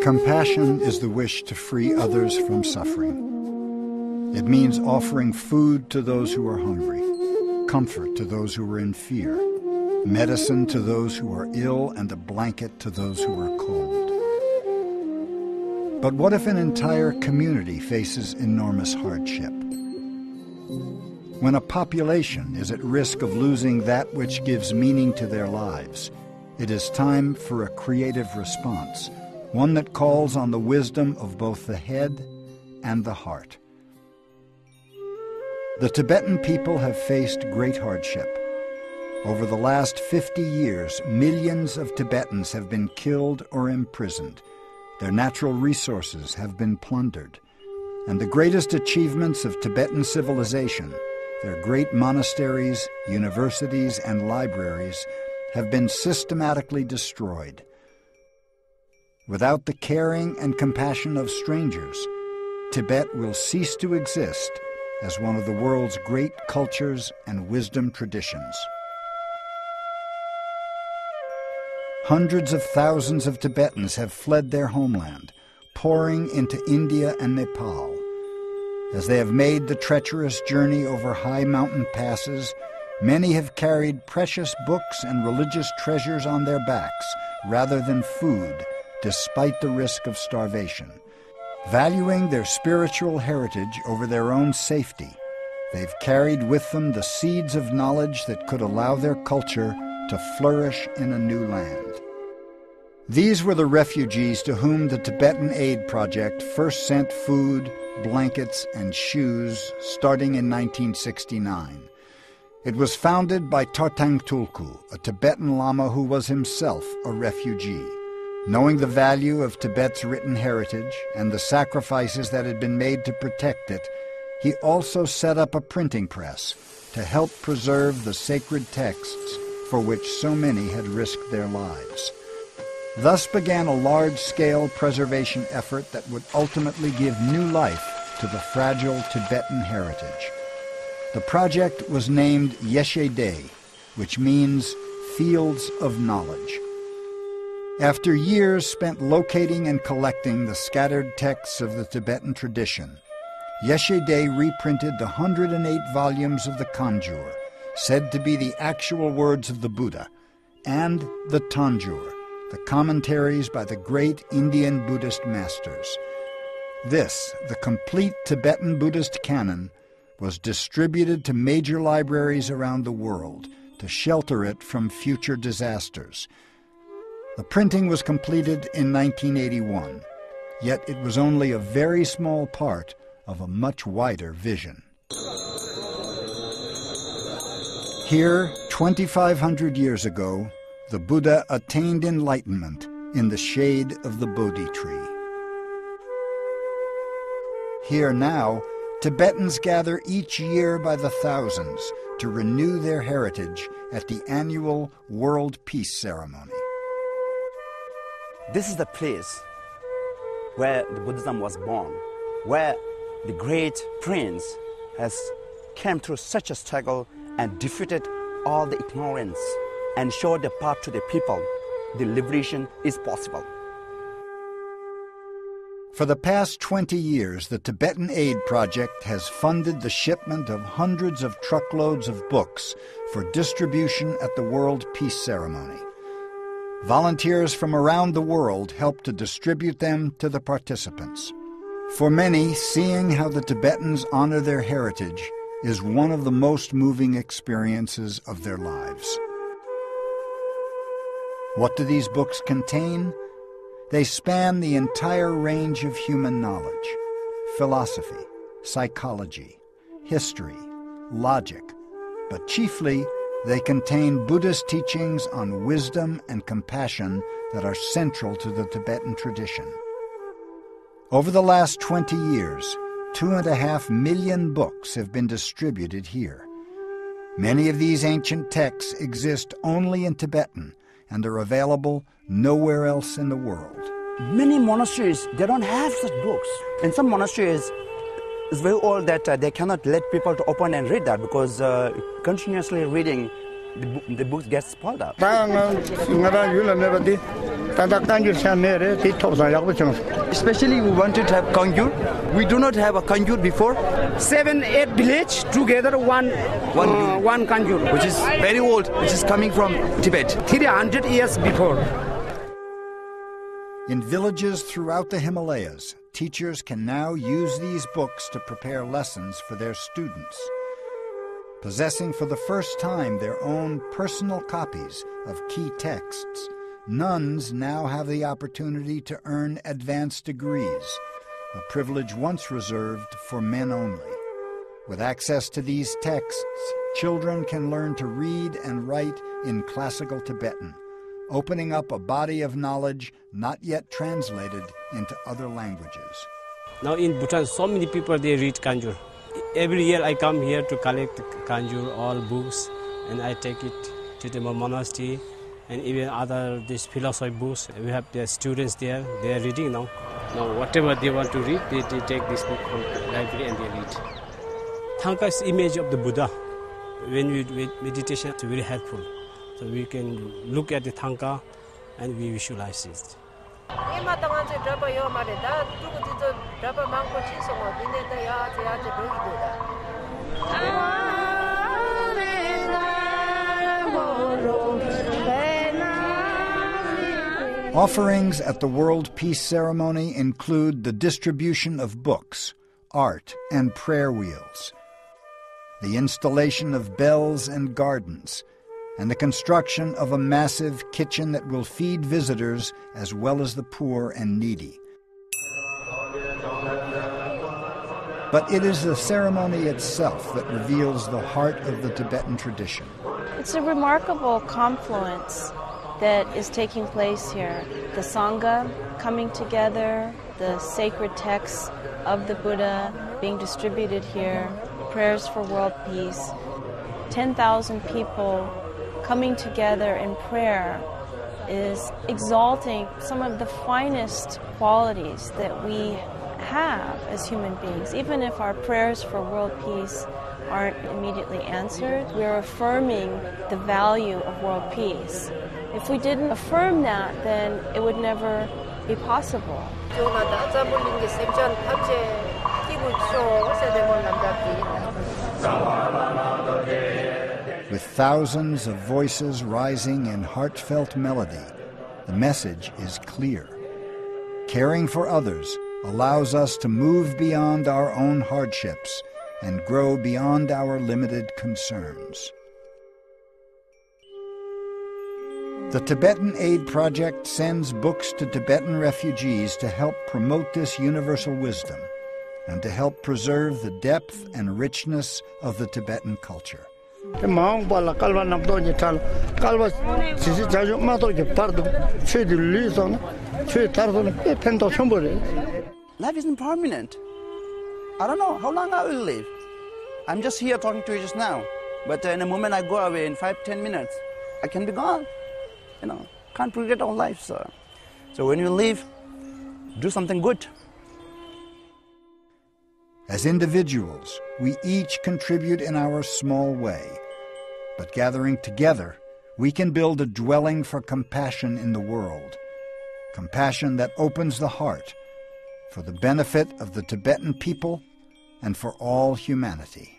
Compassion is the wish to free others from suffering. It means offering food to those who are hungry, comfort to those who are in fear, medicine to those who are ill, and a blanket to those who are cold. But what if an entire community faces enormous hardship? When a population is at risk of losing that which gives meaning to their lives, it is time for a creative response, one that calls on the wisdom of both the head and the heart. The Tibetan people have faced great hardship. Over the last 50 years, millions of Tibetans have been killed or imprisoned. Their natural resources have been plundered. And the greatest achievements of Tibetan civilization, their great monasteries, universities, and libraries, have been systematically destroyed. Without the caring and compassion of strangers, Tibet will cease to exist as one of the world's great cultures and wisdom traditions. Hundreds of thousands of Tibetans have fled their homeland, pouring into India and Nepal. As they have made the treacherous journey over high mountain passes, many have carried precious books and religious treasures on their backs rather than food, despite the risk of starvation. Valuing their spiritual heritage over their own safety, they've carried with them the seeds of knowledge that could allow their culture to flourish in a new land. These were the refugees to whom the Tibetan Aid Project first sent food, blankets, and shoes starting in 1969. It was founded by Tartang Tulku, a Tibetan Lama who was himself a refugee. Knowing the value of Tibet's written heritage and the sacrifices that had been made to protect it, he also set up a printing press to help preserve the sacred texts for which so many had risked their lives. Thus began a large-scale preservation effort that would ultimately give new life to the fragile Tibetan heritage. The project was named Yeshe, which means Fields of Knowledge. After years spent locating and collecting the scattered texts of the Tibetan tradition, Yeshe reprinted the 108 volumes of the Kanjur, said to be the actual words of the Buddha, and the Tanjur, the commentaries by the great Indian Buddhist masters. This, the complete Tibetan Buddhist canon, was distributed to major libraries around the world to shelter it from future disasters. The printing was completed in 1981, yet it was only a very small part of a much wider vision. Here, 2,500 years ago, the Buddha attained enlightenment in the shade of the Bodhi tree. Here now, Tibetans gather each year by the thousands to renew their heritage at the annual World Peace Ceremony. This is the place where the Buddhism was born, where the great prince has come through such a struggle and defeated all the ignorance and showed the path to the people. The liberation is possible. For the past 20 years, the Tibetan Aid Project has funded the shipment of hundreds of truckloads of books for distribution at the World Peace Ceremony. Volunteers from around the world help to distribute them to the participants. For many, seeing how the Tibetans honor their heritage is one of the most moving experiences of their lives. What do these books contain? They span the entire range of human knowledge: philosophy, psychology, history, logic, but chiefly they contain Buddhist teachings on wisdom and compassion that are central to the Tibetan tradition. Over the last 20 years, 2.5 million books have been distributed here. Many of these ancient texts exist only in Tibetan and are available nowhere else in the world. Many monasteries, they don't have such books. In some monasteries, it's very old that they cannot let people to open and read that because continuously reading, the books get spoiled up. Especially we wanted to have kangyur. We do not have a kangyur before. 7-8 village together one kangyur, Which is very old, which is coming from Tibet. 300 years before. In villages throughout the Himalayas, teachers can now use these books to prepare lessons for their students. Possessing for the first time their own personal copies of key texts, nuns now have the opportunity to earn advanced degrees, a privilege once reserved for men only. With access to these texts, children can learn to read and write in classical Tibetan, opening up a body of knowledge not yet translated into other languages. Now in Bhutan, so many people, they read kangyur. Every year I come here to collect kangyur, all books, and I take it to the monastery, and even other these philosophy books. We have the students there, they are reading now. Now whatever they want to read, they take this book from the library and they read. Thangka is the image of the Buddha. When we do meditation, it's very helpful. So we can look at the Thangka and we visualize it. Offerings at the World Peace Ceremony include the distribution of books, art, and prayer wheels, the installation of bells and gardens, and the construction of a massive kitchen that will feed visitors as well as the poor and needy. But it is the ceremony itself that reveals the heart of the Tibetan tradition. It's a remarkable confluence that is taking place here. The Sangha coming together, the sacred texts of the Buddha being distributed here, prayers for world peace, 10,000 people coming together in prayer is exalting some of the finest qualities that we have as human beings. Even if our prayers for world peace aren't immediately answered, we're affirming the value of world peace. If we didn't affirm that, then it would never be possible. With thousands of voices rising in heartfelt melody, the message is clear. Caring for others allows us to move beyond our own hardships and grow beyond our limited concerns. The Tibetan Aid Project sends books to Tibetan refugees to help promote this universal wisdom and to help preserve the depth and richness of the Tibetan culture. Life isn't permanent. I don't know how long I will live. I'm just here talking to you just now. But in a moment I go away, in 5-10 minutes, I can be gone. Can't predict our life, sir. So when you leave, do something good. As individuals, we each contribute in our small way. But gathering together, we can build a dwelling for compassion in the world. Compassion that opens the heart for the benefit of the Tibetan people and for all humanity.